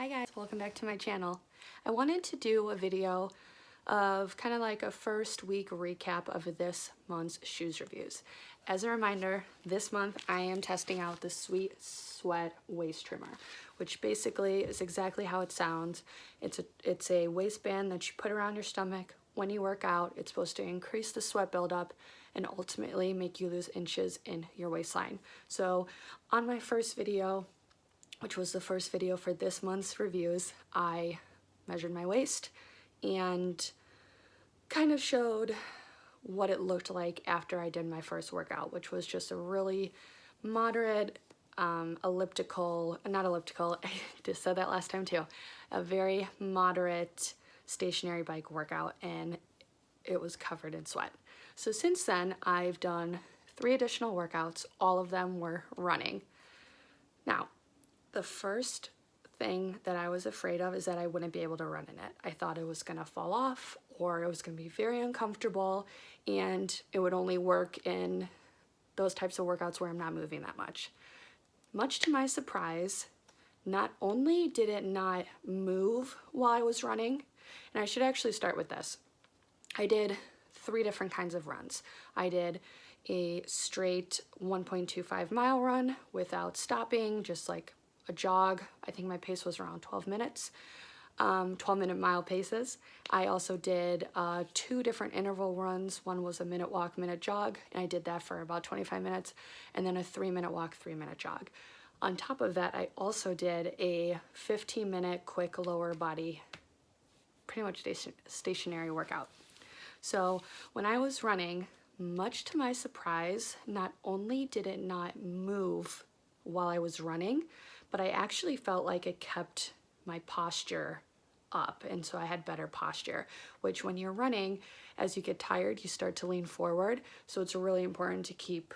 Hi guys, welcome back to my channel. I wanted to do a video of kind of like a first week recap of this month's shoes reviews. As a reminder, this month I am testing out the Sweet Sweat waist trimmer, which basically is exactly how it sounds. It's a waistband that you put around your stomach when you work out. It's supposed to increase the sweat buildup and ultimately make you lose inches in your waistline. So on my first video, which was the first video for this month's reviews, I measured my waist and kind of showed what it looked like after I did my first workout, which was just a really moderate elliptical, not elliptical, I just said that last time too, a very moderate stationary bike workout, and it was covered in sweat. So since then, I've done 3 additional workouts. All of them were running. Now, the first thing that I was afraid of is that I wouldn't be able to run in it. I thought it was gonna fall off, or it was gonna be very uncomfortable, and it would only work in those types of workouts where I'm not moving that much. Much to my surprise, not only did it not move while I was running, and I should actually start with this. I did 3 different kinds of runs. I did a straight 1.25 mile run without stopping, just like a jog. I think my pace was around 12 minutes, 12-minute mile paces. I also did 2 different interval runs. One was a minute walk, minute jog, and I did that for about 25 minutes, and then a 3-minute walk, 3-minute jog. On top of that, I also did a 15-minute quick lower body, pretty much stationary workout. So when I was running, much to my surprise, not only did it not move while I was running, but I actually felt like it kept my posture up, and so I had better posture, which when you're running, as you get tired, you start to lean forward, so it's really important to keep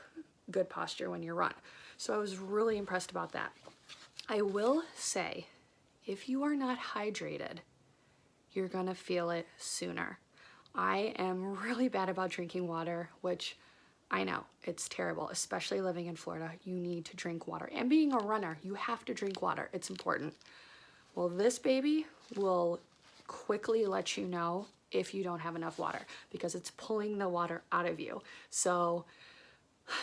good posture when you run. So I was really impressed about that. I will say, if you are not hydrated, you're gonna feel it sooner. I am really bad about drinking water, which I know, it's terrible, especially living in Florida. You need to drink water. And being a runner, you have to drink water. It's important. Well, this baby will quickly let you know if you don't have enough water because it's pulling the water out of you. So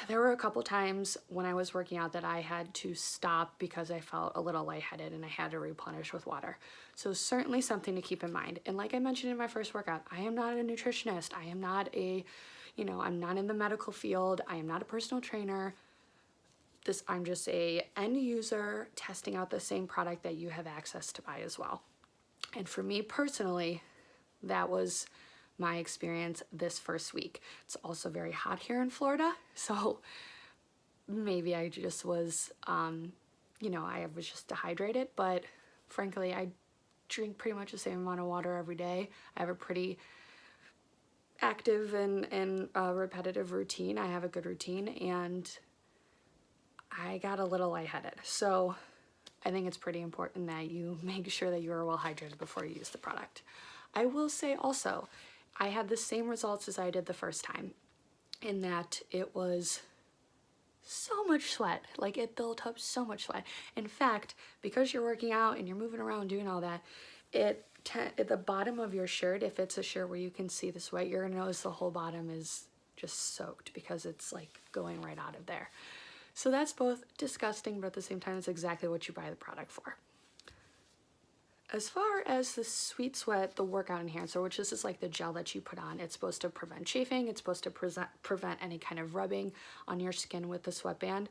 there were a couple times when I was working out that I had to stop because I felt a little lightheaded and I had to replenish with water. So certainly something to keep in mind. And like I mentioned in my first workout, I am not a nutritionist. I am not I'm not in the medical field. I am not a personal trainer. I'm just a end user testing out the same product that you have access to buy as well. And for me personally, that was my experience this first week. It's also very hot here in Florida, so maybe I just was, I was just dehydrated, but frankly, I drink pretty much the same amount of water every day. I have a pretty active and repetitive routine. I have a good routine, and I got a little lightheaded. So I think it's pretty important that you make sure that you are well hydrated before you use the product. I will say also, I had the same results as I did the first time, in that it was so much sweat. Like, it built up so much sweat. In fact, because you're working out and you're moving around doing all that, at the bottom of your shirt, if it's a shirt where you can see the sweat, you're gonna notice the whole bottom is just soaked because it's like going right out of there. So that's both disgusting, but at the same time, it's exactly what you buy the product for. As far as the Sweet Sweat, the workout enhancer, which this is like the gel that you put on, it's supposed to prevent chafing, it's supposed to prevent any kind of rubbing on your skin with the sweatband.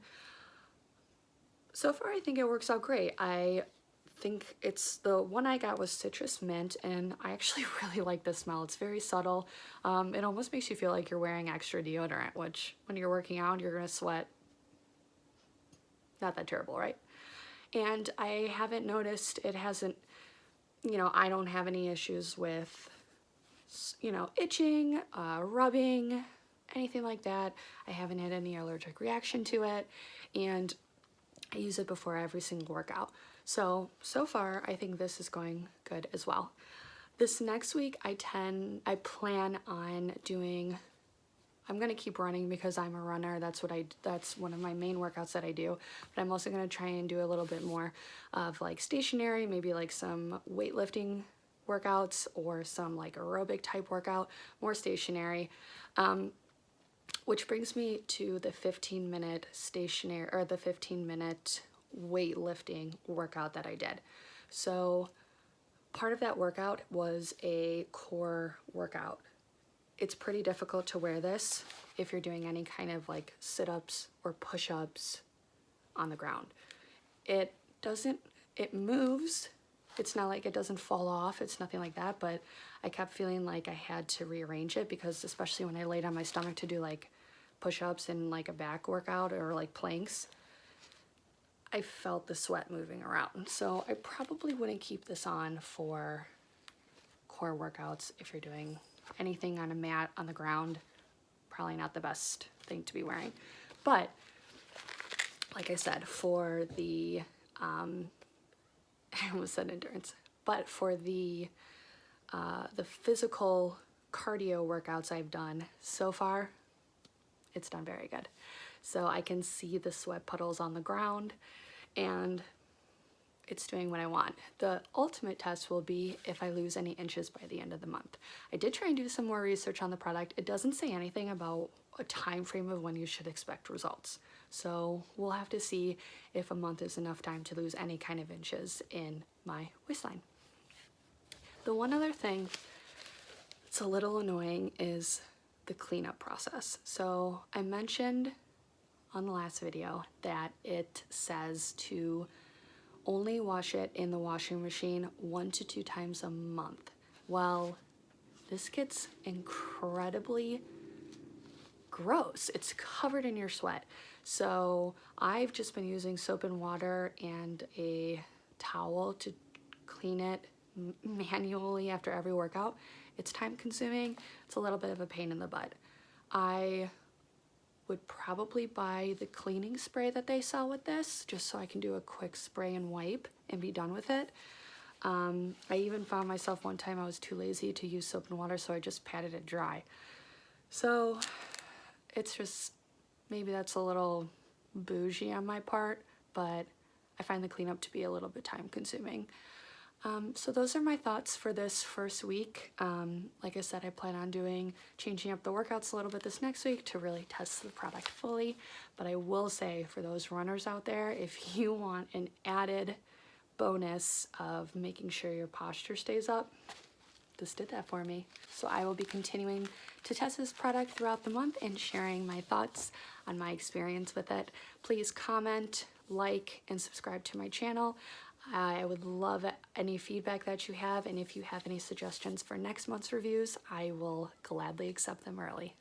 So far, I think it works out great. I think the one I got was citrus mint, and I actually really like the smell. It's very subtle. It almost makes you feel like you're wearing extra deodorant, which when you're working out, you're gonna sweat. Not that terrible, right? And I haven't noticed, it hasn't, I don't have any issues with, itching, rubbing, anything like that. I haven't had any allergic reaction to it, and I use it before every single workout. So far, I think this is going good as well. This next week, I plan on doing I'm gonna keep running because I'm a runner. That's one of my main workouts that I do. But I'm also gonna try and do a little bit more of like stationary, maybe like some weightlifting workouts or some like aerobic type workout, more stationary. Which brings me to the 15-minute stationary, or the 15-minute weightlifting workout that I did. So part of that workout was a core workout. It's pretty difficult to wear this if you're doing any kind of like sit-ups or push-ups on the ground. It moves. It's not like it doesn't fall off. It's nothing like that, but I kept feeling like I had to rearrange it because especially when I laid on my stomach to do like push-ups and like a back workout or like planks, I felt the sweat moving around. So I probably wouldn't keep this on for core workouts if you're doing anything on a mat on the ground. Probably not the best thing to be wearing. But like I said, for the I almost said endurance, but for the physical cardio workouts I've done so far, it's done very good. So I can see the sweat puddles on the ground and it's doing what I want. The ultimate test will be if I lose any inches by the end of the month. I did try and do some more research on the product. It doesn't say anything about a time frame of when you should expect results. So we'll have to see if a month is enough time to lose any kind of inches in my waistline. The one other thing that's a little annoying is the cleanup process. So I mentioned on the last video that it says to only wash it in the washing machine 1 to 2 times a month. Well, this gets incredibly gross. It's covered in your sweat. So I've just been using soap and water and a towel to clean it manually after every workout. It's time consuming. It's a little bit of a pain in the butt. I would probably buy the cleaning spray that they sell with this just so I can do a quick spray and wipe and be done with it. I even found myself one time I was too lazy to use soap and water, so I just patted it dry. So it's just, maybe that's a little bougie on my part, but I find the cleanup to be a little bit time consuming. So those are my thoughts for this first week. Like I said, I plan on changing up the workouts a little bit this next week to really test the product fully. But I will say for those runners out there, if you want an added bonus of making sure your posture stays up, this did that for me. So I will be continuing to test this product throughout the month and sharing my thoughts on my experience with it. Please comment, like, and subscribe to my channel. I would love any feedback that you have, and if you have any suggestions for next month's reviews, I will gladly accept them early.